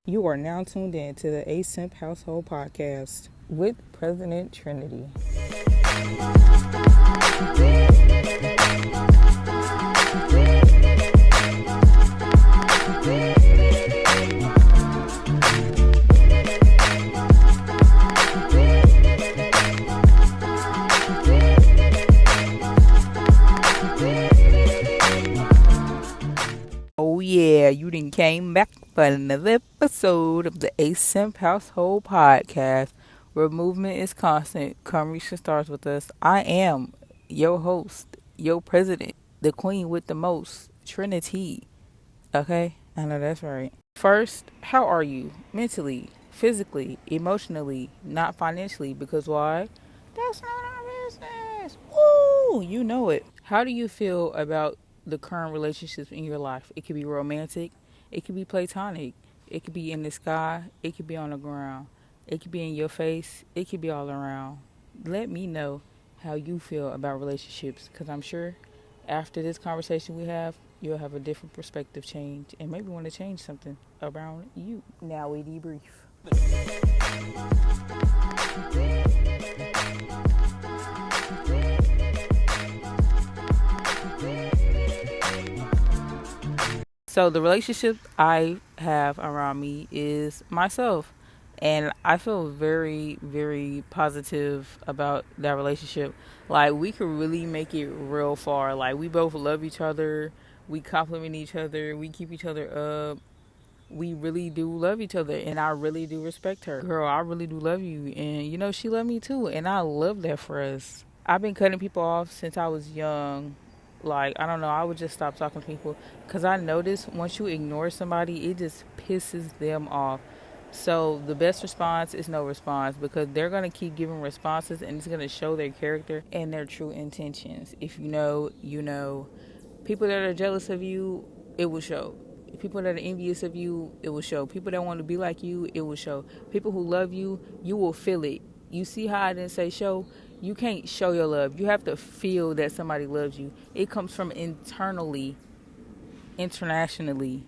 You are now tuned in to the ASIMP Household Podcast with President Trinity. Oh yeah, you done came back for another episode of the ASIMP Household Podcast, where movement is constant. Come reach the stars with us. I am your host, your president, the queen with the most, Trinity. Okay, I know that's right. First, how are you mentally, physically, emotionally, not financially? Because why? That's not our business. Woo! You know it. How do you feel about the current relationships in your life? It could be romantic, it could be platonic, it could be in the sky, it could be on the ground, it could be in your face, it could be all around. Let me know how you feel about relationships, because I'm sure after this conversation we have, you'll have a different perspective change and maybe want to change something around you. Now we debrief. So the relationship I have around me is myself. And I feel very, very positive about that relationship. Like, we could really make it real far. Like, we both love each other. We compliment each other. We keep each other up. We really do love each other. And I really do respect her. Girl, I really do love you. And, she loved me too. And I love that for us. I've been cutting people off since I was young. Like, I don't know, I would just stop talking to people. Because I notice once you ignore somebody, it just pisses them off. So the best response is no response, because they're going to keep giving responses and it's going to show their character and their true intentions. If you know, you know. People that are jealous of you, it will show. People that are envious of you, it will show. People that want to be like you, it will show. People who love you, you will feel it. You see how I didn't say show? You can't show your love. You have to feel that somebody loves you. It comes from internally, internationally,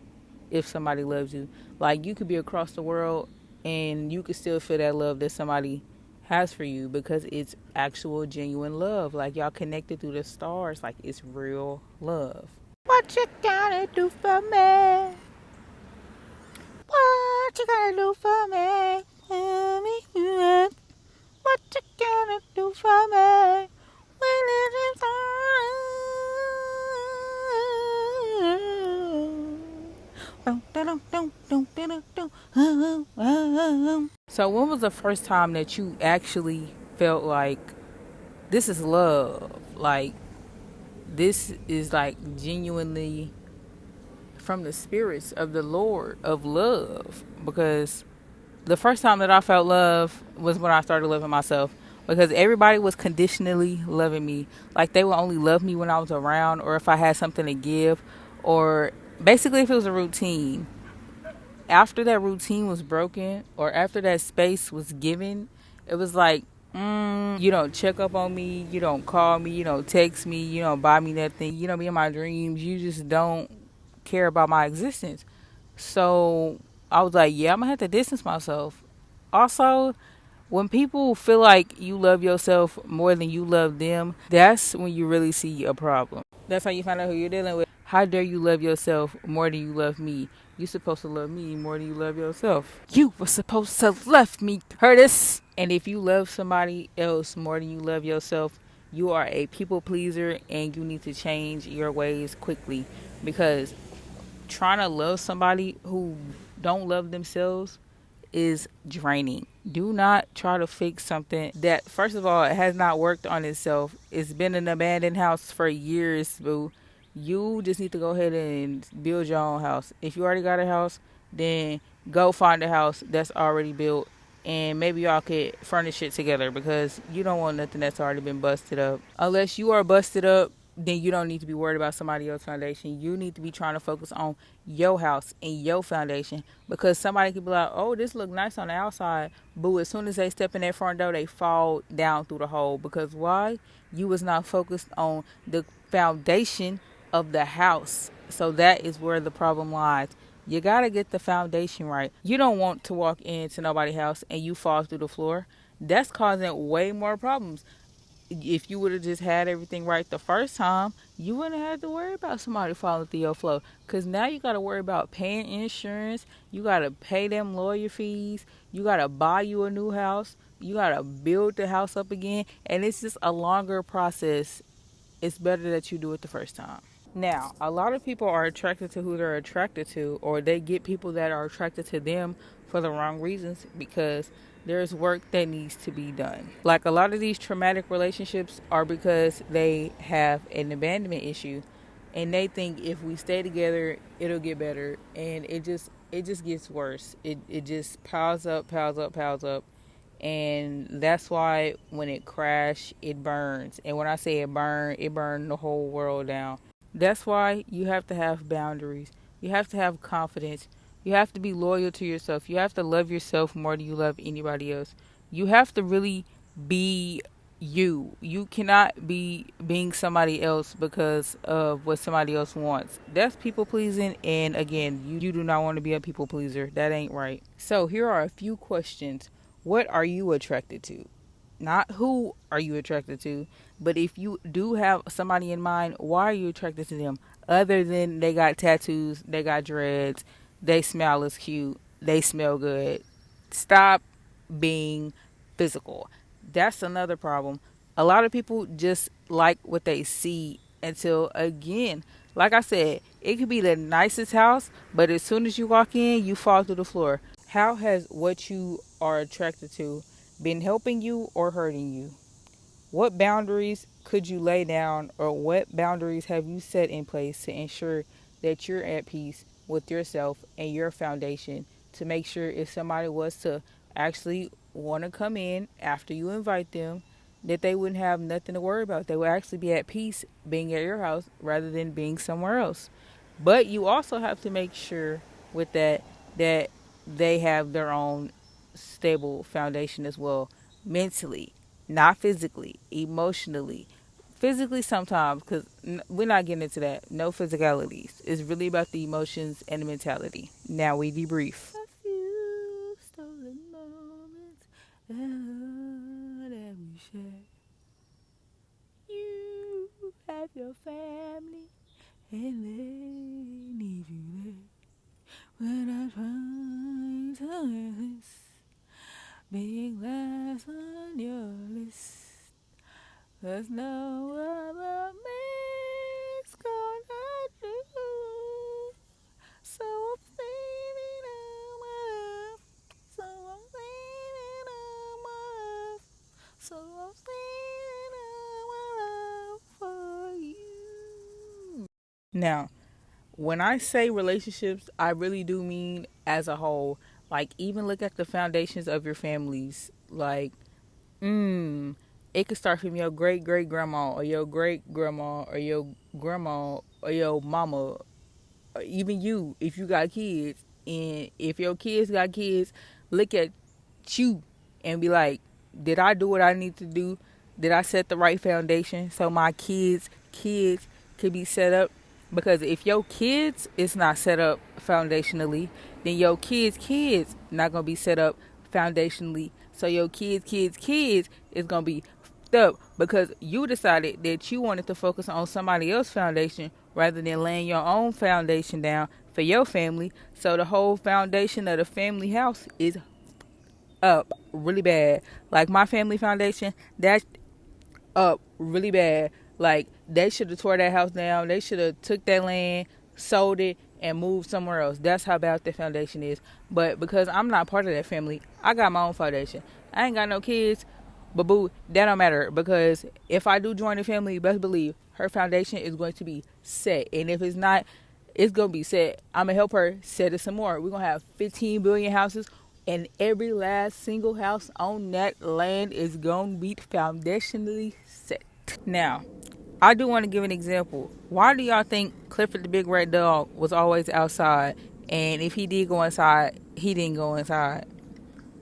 if somebody loves you. Like, you could be across the world and you could still feel that love that somebody has for you, because it's actual genuine love. Like, y'all connected through the stars. Like, it's real love. What you gonna do for me? What you gonna do for me? What you gonna do for me? When it is all. So when was the first time that you actually felt like this is love? Like, this is like genuinely from the spirits of the Lord of love. Because the first time that I felt love was when I started loving myself. Because everybody was conditionally loving me. Like, they would only love me when I was around, or if I had something to give, or basically if it was a routine. After that routine was broken, or after that space was given, it was like, you don't check up on me, you don't call me, you don't text me, you don't buy me nothing, you don't be in my dreams, you just don't care about my existence. So I was like, yeah, I'm gonna have to distance myself. Also, when people feel like you love yourself more than you love them, that's when you really see a problem. That's how you find out who you're dealing with. How dare you love yourself more than you love me? You're supposed to love me more than you love yourself. You were supposed to love me, Curtis. And if you love somebody else more than you love yourself, you are a people pleaser and you need to change your ways quickly. Because trying to love somebody who don't love themselves is draining. Do not try to fix something that, first of all, it has not worked on itself. It's been an abandoned house for years, boo. You just need to go ahead and build your own house. If you already got a house, then go find a house that's already built, and maybe y'all could furnish it together, because you don't want nothing that's already been busted up. Unless you are busted up, then you don't need to be worried about somebody else's foundation. You need to be trying to focus on your house and your foundation, because somebody could be like, oh, this look nice on the outside. Boo, as soon as they step in that front door, they fall down through the hole. Because why? You was not focused on the foundation of the house. So that is where the problem lies. You gotta get the foundation right. You don't want to walk into nobody's house and you fall through the floor. That's causing way more problems. If you would have just had everything right the first time, you wouldn't have to worry about somebody falling through your floor. Because now you got to worry about paying insurance. You got to pay them lawyer fees. You got to buy you a new house. You got to build the house up again. And it's just a longer process. It's better that you do it the first time. Now, a lot of people are attracted to who they're attracted to, or they get people that are attracted to them for the wrong reasons because there's work that needs to be done. Like a lot of these traumatic relationships are because they have an abandonment issue and they think if we stay together, it'll get better, and it just gets worse. It just piles up, and that's why when it crashes, it burns. And when I say it burned the whole world down. That's why you have to have boundaries. You have to have confidence. You have to be loyal to yourself. You have to love yourself more than you love anybody else. You have to really be you. You cannot be being somebody else because of what somebody else wants. That's people pleasing. And again, you do not want to be a people pleaser. That ain't right. So here are a few questions. What are you attracted to? Not who are you attracted to, but if you do have somebody in mind, why are you attracted to them? Other than they got tattoos, they got dreads, they smell as cute, they smell good. Stop being physical. That's another problem. A lot of people just like what they see until, again, like I said, it could be the nicest house, but as soon as you walk in, you fall through the floor. How has what you are attracted to been helping you or hurting you? What boundaries could you lay down, or what boundaries have you set in place to ensure that you're at peace with yourself and your foundation, to make sure if somebody was to actually want to come in after you invite them, that they wouldn't have nothing to worry about. They would actually be at peace being at your house rather than being somewhere else. But you also have to make sure with that they have their own stable foundation as well, mentally, not physically, emotionally. Physically sometimes, because we're not getting into that. No physicalities. It's really about the emotions and the mentality. Now we debrief. A few stolen moments that we share. You have your family and they need you there. When I try to resist, being last on your list, there's no other man's gonna do. So I'm saving all my love. So I'm saving all my love. So I'm saving all my love for you. Now, when I say relationships, I really do mean as a whole. Like, even look at the foundations of your families. Like, it could start from your great great grandma, or your great grandma, or your grandma, or your mama, or even you if you got kids. And if your kids got kids, look at you and be like, did I do what I need to do? Did I set the right foundation so my kids could be set up? Because if your kids is not set up foundationally, then your kids not gonna be set up foundationally. So your kids is gonna be fucked up because you decided that you wanted to focus on somebody else's foundation rather than laying your own foundation down for your family. So the whole foundation of the family house is up really bad. Like my family foundation, that's up really bad. Like they should have tore that house down. They should have took that land, sold it, and moved somewhere else. That's how bad the foundation is. But because I'm not part of that family, I got my own foundation. I ain't got no kids, but boo, that don't matter, because if I do join the family, best believe her foundation is going to be set. And if it's not, it's going to be set. I'm going to help her set it some more. We're going to have 15 billion houses, and every last single house on that land is going to be foundationally set. Now, I do want to give an example. Why do y'all think Clifford the Big Red Dog was always outside, and if he did go inside, he didn't go inside?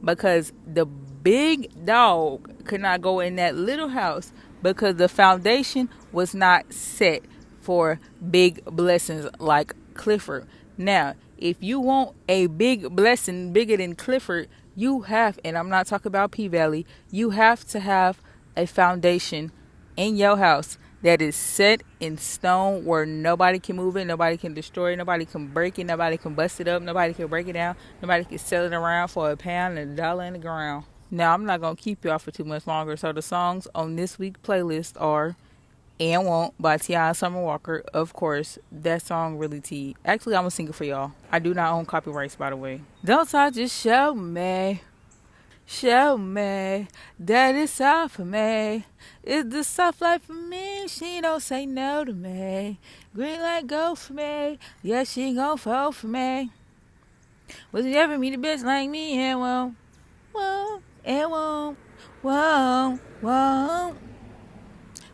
Because the big dog could not go in that little house because the foundation was not set for big blessings like Clifford. Now, if you want a big blessing bigger than Clifford, you have, and I'm not talking about P Valley, you have to have a foundation in your house that is set in stone where nobody can move it, nobody can destroy it, nobody can break it, nobody can bust it up, nobody can break it down, nobody can sell it around for a pound and $1 in the ground. Now, I'm not going to keep y'all for too much longer, so the songs on this week's playlist are And Won't by T.I. and Summer Walker. Of course, that song really tea. Actually, I'm going to sing it for y'all. I do not own copyrights, by the way. Don't talk, just show me that it's all for me. It's the soft life for me. She don't say no to me. Green light go for me. Yeah, she gon' fall for me. Was you ever meet a bitch like me? And won't, and won't, won't.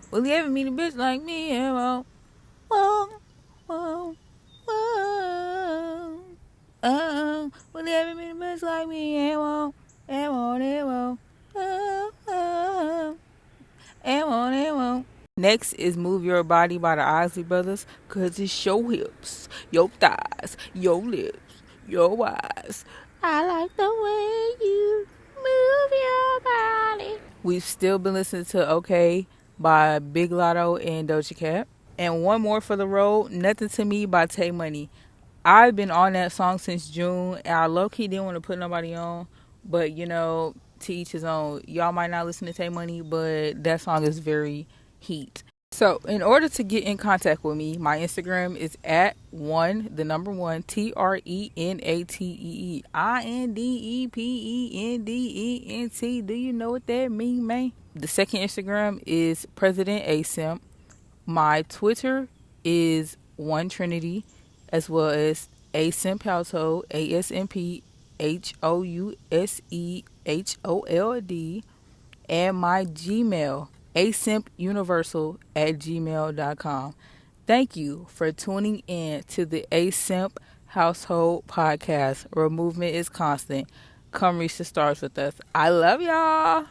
Will you ever meet a bitch like me? And won't, won't. Will you ever meet a bitch like me? And won't, and won't, and won't. It won't. Next is Move Your Body by the Isley Brothers, cause it's your hips, your thighs, your lips, your eyes. I like the way you move your body. We've still been listening to Okay by Big Lotto and Doja Cat. And one more for the road, Nothing to Me by Tay Money. I've been on that song since June, and I low-key didn't want to put nobody on, but you know, to each his own. Y'all might not listen to Tay Money, but that song is very heat. So in order to get in contact with me, my Instagram is at @1 TRENATEE INDEPENDENT. Do you know what that mean, man? The second Instagram is President ASIMP. My Twitter is One Trinity, as well as ASIMP Household, ASMP HOUSEHOLD, and my Gmail, asimpuniversal@gmail.com. Thank you for tuning in to the ASIMP Household Podcast, where movement is constant. Come reach the stars with us. I love y'all.